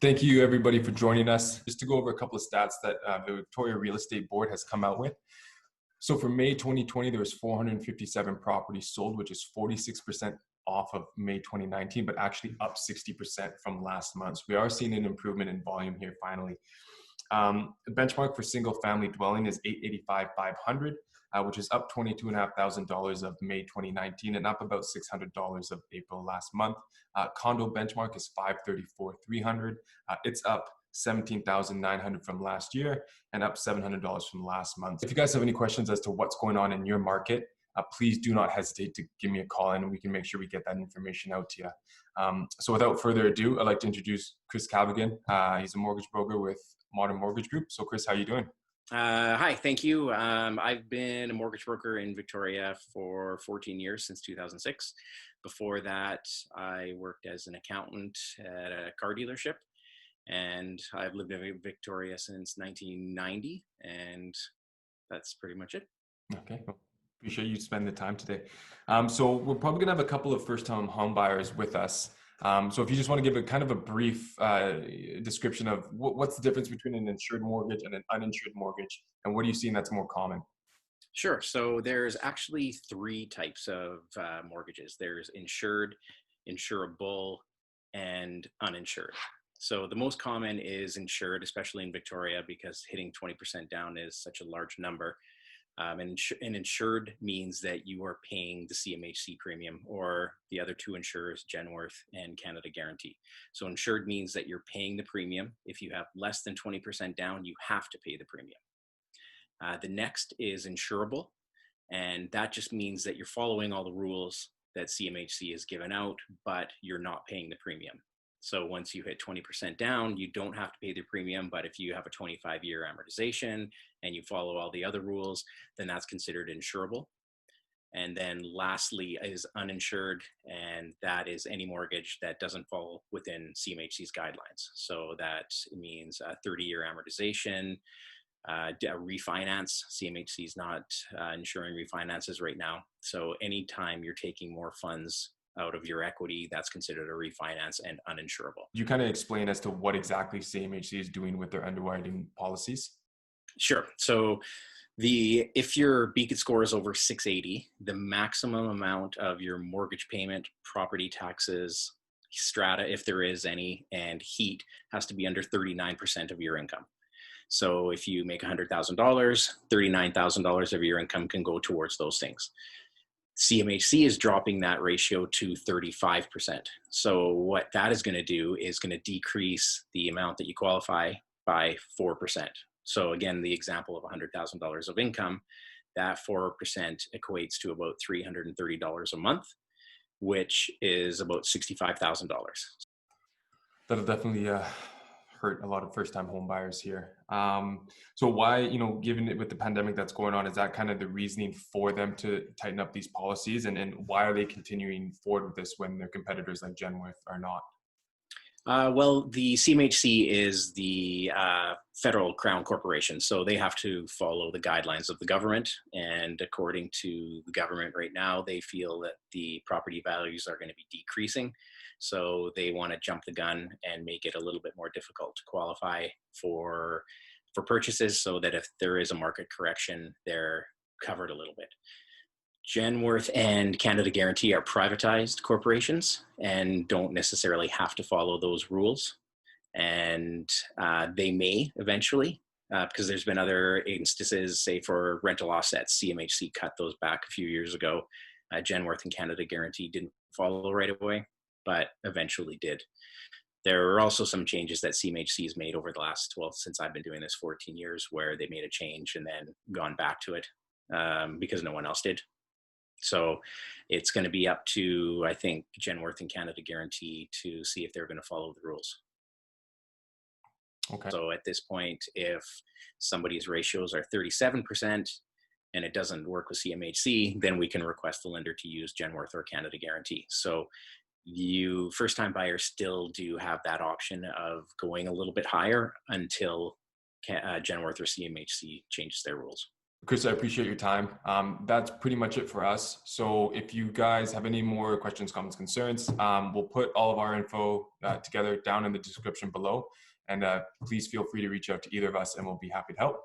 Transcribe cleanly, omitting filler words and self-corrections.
Thank you, everybody, for joining us. Just to go over a couple of stats that the Victoria Real Estate Board has come out with. So for May 2020, there was 457 properties sold, which is 46% off of May 2019, but actually up 60% from last month. So we are seeing an improvement in volume here finally. The benchmark for single family dwelling is 885,500, which is up $22,500 of May 2019 and up about $600 of April last month. Condo benchmark is 534,300. It's up 17,900 from last year and up $700 from last month. If you guys have any questions as to what's going on in your market, please do not hesitate to give me a call and we can make sure we get that information out to you. So without further ado, I'd like to introduce Chris Cavaghan. He's a mortgage broker with Modern Mortgage Group. So Chris, how are you doing? Hi, thank you. I've been a mortgage broker in Victoria for 14 years, since 2006. Before that, I worked as an accountant at a car dealership, and I've lived in Victoria since 1990, and that's pretty much it. Okay, well, appreciate you spending the time today. So we're probably gonna have a couple of first-time home buyers with us. So if you just want to give a kind of a brief description of what's the difference between an insured mortgage and an uninsured mortgage, and what are you seeing that's more common? Sure. So there's actually three types of mortgages. There's insured, insurable, and uninsured. So the most common is insured, especially in Victoria, because hitting 20% down is such a large number. And insured means that you are paying the CMHC premium, or the other two insurers, Genworth and Canada Guarantee. So insured means that you're paying the premium. If you have less than 20% down, you have to pay the premium. The next is insurable, and that just means that you're following all the rules that CMHC has given out, but you're not paying the premium. So once you hit 20% down, you don't have to pay the premium, but if you have a 25-year amortization and you follow all the other rules, then that's considered insurable. And then lastly is uninsured, and that is any mortgage that doesn't fall within CMHC's guidelines. So that means a 30-year amortization, a refinance. CMHC is not insuring refinances right now. So anytime you're taking more funds out of your equity, that's considered a refinance and uninsurable. You kind of explain as to what exactly CMHC is doing with their underwriting policies? Sure. So if your Beacon score is over 680, the maximum amount of your mortgage payment, property taxes, strata, if there is any, and heat has to be under 39% of your income. So if you make $100,000, $39,000 of your income can go towards those things. CMHC is dropping that ratio to 35%. So what that is going to do is going to decrease the amount that you qualify by 4%. So again, the example of $100,000 of income, that 4% equates to about $330 a month, which is about $65,000. That'll definitely hurt a lot of first-time home buyers here. So why, given it with the pandemic that's going on, is that kind of the reasoning for them to tighten up these policies? And why are they continuing forward with this when their competitors like Genworth are not? Well, the CMHC is the federal crown corporation, so they have to follow the guidelines of the government. And according to the government right now, they feel that the property values are going to be decreasing. So they want to jump the gun and make it a little bit more difficult to qualify for purchases, so that if there is a market correction, they're covered a little bit. Genworth and Canada Guarantee are privatized corporations and don't necessarily have to follow those rules. And they may eventually, because there's been other instances, say for rental offsets, CMHC cut those back a few years ago. Genworth and Canada Guarantee didn't follow right away, but eventually did. There are also some changes that CMHC has made over the last, since I've been doing this 14 years, where they made a change and then gone back to it because no one else did. So it's going to be up to, I think, Genworth and Canada Guarantee to see if they're going to follow the rules. Okay. So at this point, if somebody's ratios are 37% and it doesn't work with CMHC, then we can request the lender to use Genworth or Canada Guarantee. So you first-time buyers still do have that option of going a little bit higher until Genworth or CMHC changes their rules. Chris, I appreciate your time. That's pretty much it for us. So if you guys have any more questions, comments, concerns, we'll put all of our info together down in the description below. And please feel free to reach out to either of us and we'll be happy to help.